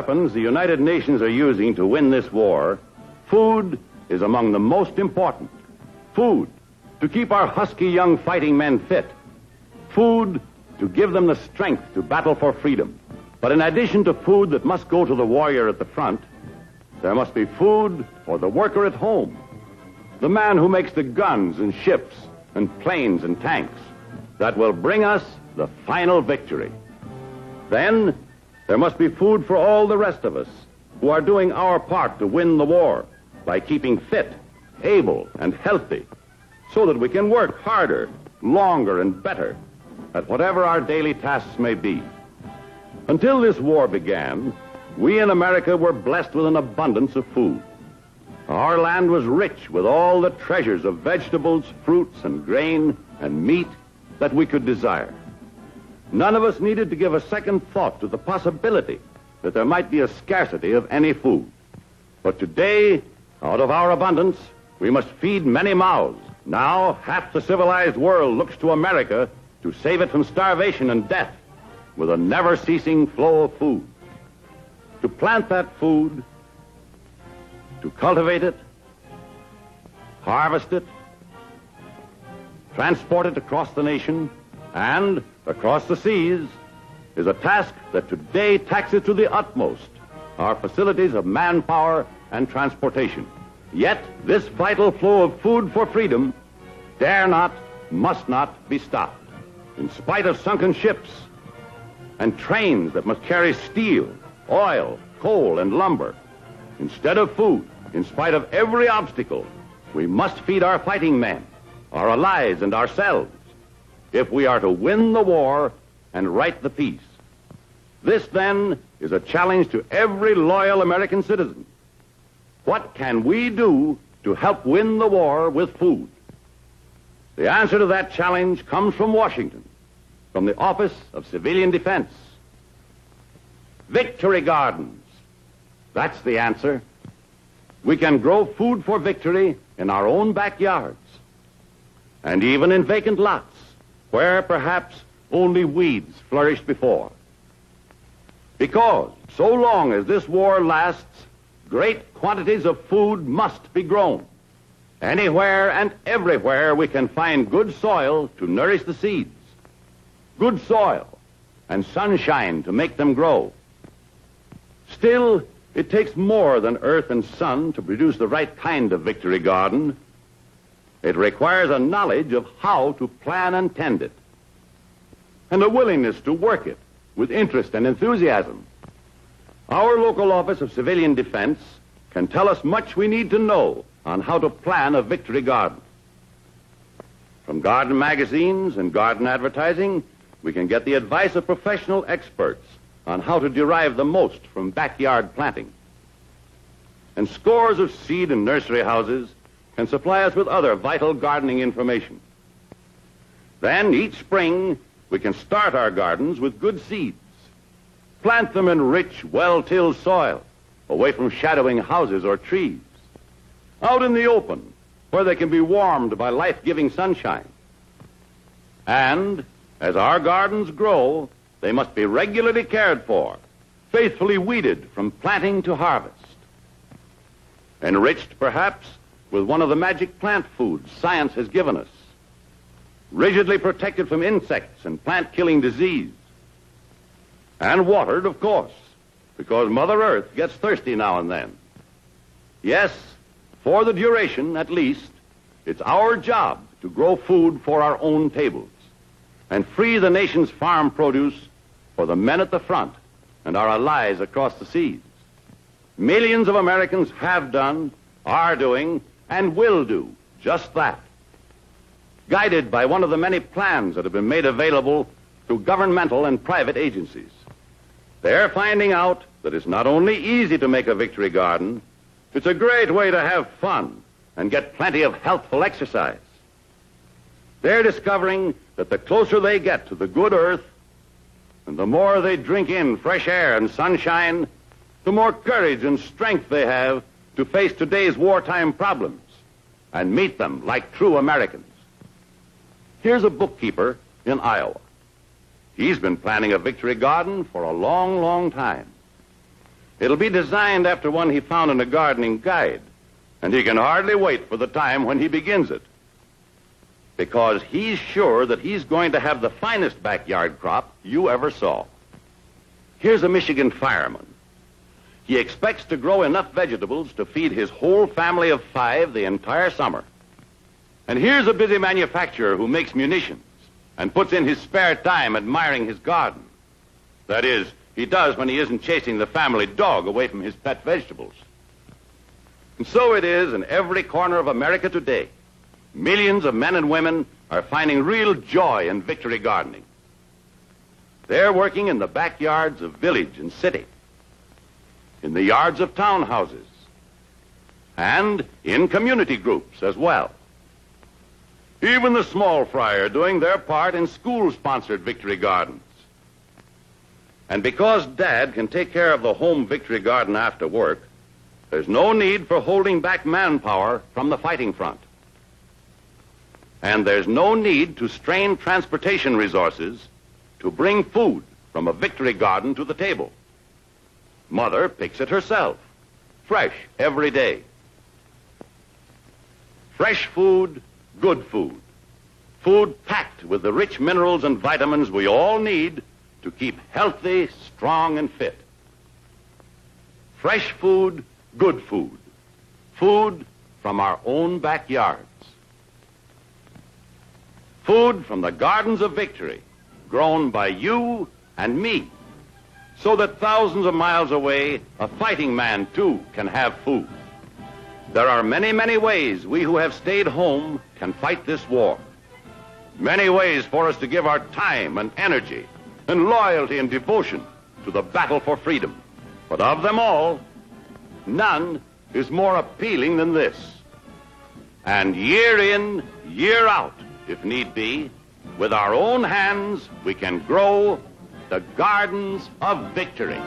weapons the United Nations are using to win this war, food is among the most important. Food to keep our husky young fighting men fit. Food to give them the strength to battle for freedom. But in addition to food that must go to the warrior at the front, there must be food for the worker at home. The man who makes the guns and ships and planes and tanks that will bring us the final victory. Then there must be food for all the rest of us who are doing our part to win the war by keeping fit, able, and healthy so that we can work harder, longer, and better at whatever our daily tasks may be. Until this war began, we in America were blessed with an abundance of food. Our land was rich with all the treasures of vegetables, fruits, and grain, and meat that we could desire. None of us needed to give a second thought to the possibility that there might be a scarcity of any food. But today, out of our abundance, we must feed many mouths. Now, half the civilized world looks to America to save it from starvation and death with a never-ceasing flow of food. To plant that food, to cultivate it, harvest it, transport it across the nation, and across the seas is a task that today taxes to the utmost our facilities of manpower and transportation. Yet this vital flow of food for freedom dare not, must not be stopped. In spite of sunken ships and trains that must carry steel, oil, coal, and lumber, instead of food, in spite of every obstacle, we must feed our fighting men, our allies, and ourselves if we are to win the war and right the peace. This, then, is a challenge to every loyal American citizen. What can we do to help win the war with food? The answer to that challenge comes from Washington, from the Office of Civilian Defense. Victory gardens. That's the answer. We can grow food for victory in our own backyards, and even in vacant lots where perhaps only weeds flourished before. Because so long as this war lasts, great quantities of food must be grown. Anywhere and everywhere we can find good soil to nourish the seeds, good soil and sunshine to make them grow. Still, it takes more than earth and sun to produce the right kind of victory garden. It requires a knowledge of how to plan and tend it, and a willingness to work it with interest and enthusiasm. Our local Office of Civilian Defense can tell us much we need to know on how to plan a victory garden. From garden magazines and garden advertising, we can get the advice of professional experts on how to derive the most from backyard planting. And scores of seed and nursery houses can supply us with other vital gardening information. Then, each spring, we can start our gardens with good seeds. Plant them in rich, well-tilled soil, away from shadowing houses or trees, out in the open, where they can be warmed by life-giving sunshine. And as our gardens grow, they must be regularly cared for, faithfully weeded from planting to harvest. Enriched, perhaps, with one of the magic plant foods science has given us. Rigidly protected from insects and plant-killing disease. And watered, of course, because Mother Earth gets thirsty now and then. Yes, for the duration, at least, it's our job to grow food for our own tables and free the nation's farm produce for the men at the front and our allies across the seas. Millions of Americans have done, are doing, and will do just that. Guided by one of the many plans that have been made available through governmental and private agencies. They're finding out that it's not only easy to make a victory garden, it's a great way to have fun and get plenty of healthful exercise. They're discovering that the closer they get to the good earth, and the more they drink in fresh air and sunshine, the more courage and strength they have to face today's wartime problems and meet them like true Americans. Here's a bookkeeper in Iowa. He's been planning a victory garden for a long, long time. It'll be designed after one he found in a gardening guide, and he can hardly wait for the time when he begins it, because he's sure that he's going to have the finest backyard crop you ever saw. Here's a Michigan fireman. He expects to grow enough vegetables to feed his whole family of 5 the entire summer. And here's a busy manufacturer who makes munitions and puts in his spare time admiring his garden. That is, he does when he isn't chasing the family dog away from his pet vegetables. And so it is in every corner of America today. Millions of men and women are finding real joy in victory gardening. They're working in the backyards of village and city, in the yards of townhouses, and in community groups as well. Even the small fry are doing their part in school-sponsored victory gardens. And because Dad can take care of the home victory garden after work, there's no need for holding back manpower from the fighting front. And there's no need to strain transportation resources to bring food from a victory garden to the table. Mother picks it herself, fresh every day. Fresh food, good food. Food packed with the rich minerals and vitamins we all need to keep healthy, strong, and fit. Fresh food, good food. Food from our own backyards. Food from the gardens of victory, grown by you and me, so that thousands of miles away, a fighting man, too, can have food. There are many, many ways we who have stayed home can fight this war. Many ways for us to give our time and energy and loyalty and devotion to the battle for freedom. But of them all, none is more appealing than this. And year in, year out, if need be, with our own hands, we can grow the gardens of victory.